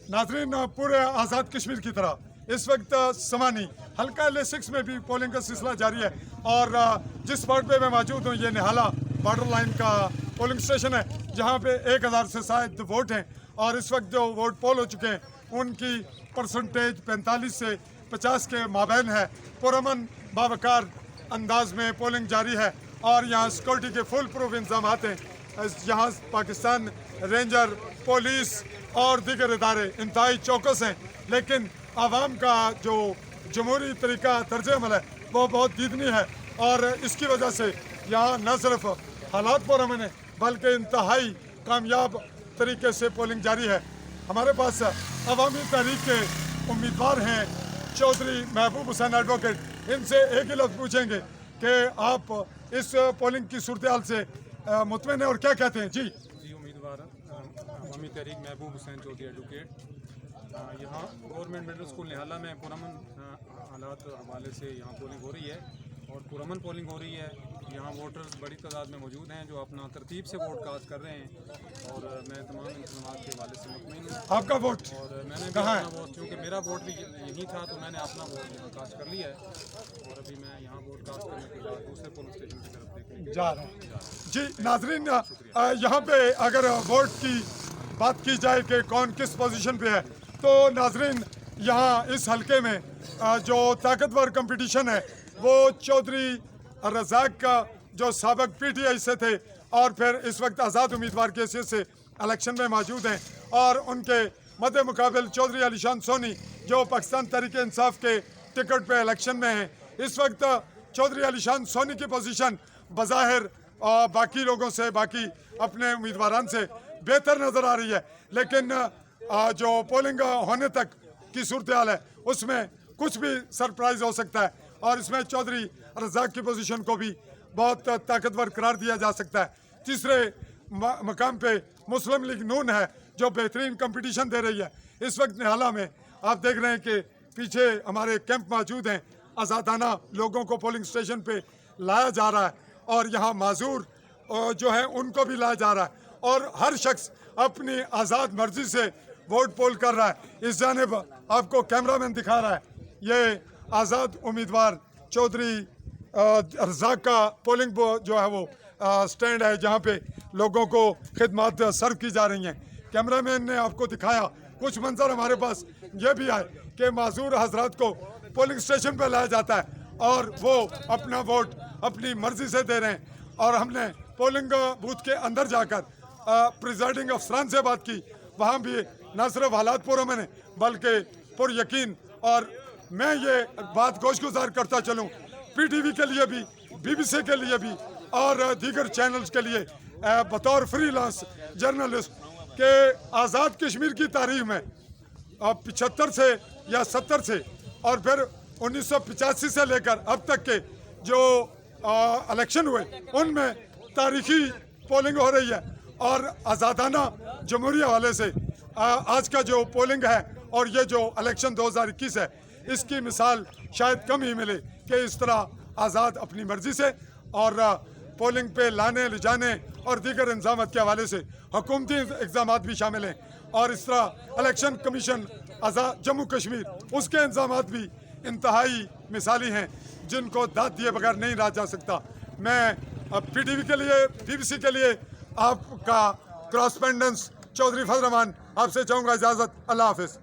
नाजरीन, पूरे आज़ाद कश्मीर की तरह इस वक्त समानी हल्का L6 में भी पोलिंग का सिलसिला जारी है और जिस पॉइंट पे मैं मौजूद हूँ ये निहाला बॉर्डर लाइन का पोलिंग स्टेशन है, जहाँ पे 1000 से शायद वोट हैं और इस वक्त जो वोट पोल हो चुके हैं उनकी परसेंटेज 45 से 50 के माबैन है। पुरअमन बावकार अंदाज में पोलिंग जारी है और यहाँ सिक्योरिटी के फुल प्रूफ इंतजाम हैं। यहाँ पाकिस्तान रेंजर, पुलिस और दीगर इदारे इंतहाई चौकस हैं, लेकिन आवाम का जो जमहूरी तरीका तर्ज अमल है वो बहुत दीदनी है और इसकी वजह से यहाँ न सिर्फ हालात पुरअमन है बल्कि इंतहाई कामयाब तरीके से पोलिंग जारी है। हमारे पास अवामी तहरीक के उम्मीदवार हैं चौधरी महबूब हुसैन एडवोकेट। इनसे एक ही लफ्ज़ पूछेंगे कि आप इस पोलिंग की सूरत हाल से मुतमईन है और क्या कहते हैं। जी उम्मीदवार अवामी तहरीक महबूब हुसैन चौधरी एडवोकेट। यहाँ गवर्नमेंट मिडिल स्कूल निहाला में पुरअमन हालात हवाले से यहाँ पोलिंग हो रही है और पुरअमन पोलिंग हो रही है। यहाँ वोटर्स बड़ी तादाद में मौजूद हैं जो अपना तरतीब से वोट कास्ट कर रहे हैं और मैं तमाम इंतजाम के हवाले से मुतमईन हूँ। आपका वोट और मैंने कहा वोट, क्योंकि मेरा वोट भी यही था तो मैंने अपना वोट यहाँ कास्ट कर लिया है और अभी मैं यहाँ वोट कास्ट करने के बाद दूसरे पोलिंग स्टेशन की तरफ देखने जा रहा हूँ। जी नाजरीन, यहाँ पे अगर वोट की बात की जाए कि कौन किस पोजीशन पे है तो नाजरीन यहाँ इस हलके में जो ताकतवर कंपटीशन है वो चौधरी रज़ाक का जो साबिक PTI से थे और फिर इस वक्त आज़ाद उम्मीदवार की हैसियत से इलेक्शन में मौजूद हैं और उनके मद्दे मुकाबिल चौधरी अलीशान सोनी जो पाकिस्तान तहरीक इंसाफ के टिकट पे इलेक्शन में हैं। इस वक्त चौधरी अलीशान सोनी की पोजीशन बज़ाहिर बाकी लोगों से, बाकी अपने उम्मीदवारान से बेहतर नज़र आ रही है, लेकिन जो पोलिंग होने तक की सूरत हाल है उसमें कुछ भी सरप्राइज हो सकता है और इसमें चौधरी रज़ाक की पोजीशन को भी बहुत ताकतवर करार दिया जा सकता है। तीसरे मकाम पे मुस्लिम लीग नून है जो बेहतरीन कंपटीशन दे रही है। इस वक्त निहाला में आप देख रहे हैं कि पीछे हमारे कैंप मौजूद हैं, आज़ादाना लोगों को पोलिंग स्टेशन पे लाया जा रहा है और यहाँ माजूर जो है उनको भी लाया जा रहा है और हर शख्स अपनी आज़ाद मर्जी से वोट पोल कर रहा है। इस जानिब आपको कैमरामैन दिखा रहा है, ये आज़ाद उम्मीदवार चौधरी रज़ाक का पोलिंग जो है वो स्टैंड है जहाँ पे लोगों को खिदमत सर्व की जा रही हैं। कैमरामैन ने आपको दिखाया कुछ मंजर। हमारे पास ये भी है कि माजूर हजरात को पोलिंग स्टेशन पर लाया जाता है और वो अपना वोट अपनी मर्जी से दे रहे हैं और हमने पोलिंग बूथ के अंदर जाकर प्रिजाइडिंग अफसरान से बात की। वहाँ भी न सिर्फ हालात पुरअमन है बल्कि पुर यकीन, और मैं ये बात गोशगुजार करता चलूँ PTV के लिए भी, BBC के लिए भी और दीगर चैनल्स के लिए बतौर फ्रीलांस जर्नलिस्ट के आज़ाद कश्मीर की तारीख में 75 से या 70 से और फिर 1985 से लेकर अब तक के जो इलेक्शन हुए उनमें तारीखी पोलिंग हो रही है और आज़ादाना जमहूरी हवाले से आज का जो पोलिंग है और ये जो इलेक्शन 2021 है इसकी मिसाल शायद कम ही मिले कि इस तरह आज़ाद अपनी मर्जी से और पोलिंग पे लाने ले जाने और दीगर इंतजाम के हवाले से हुकूमती इक़दाम भी शामिल हैं और इस तरह इलेक्शन कमीशन आज़ाद जम्मू कश्मीर उसके इंतजाम भी इंतहाई मिसाली हैं जिनको दाद दिए बगैर नहीं रहा जा सकता। मैं PTV के लिए, BBC के लिए आपका क्रॉसपेंडेंस चौधरी फजल रहमान आपसे चाहूँगा इजाज़त। अल्लाह हाफिज़।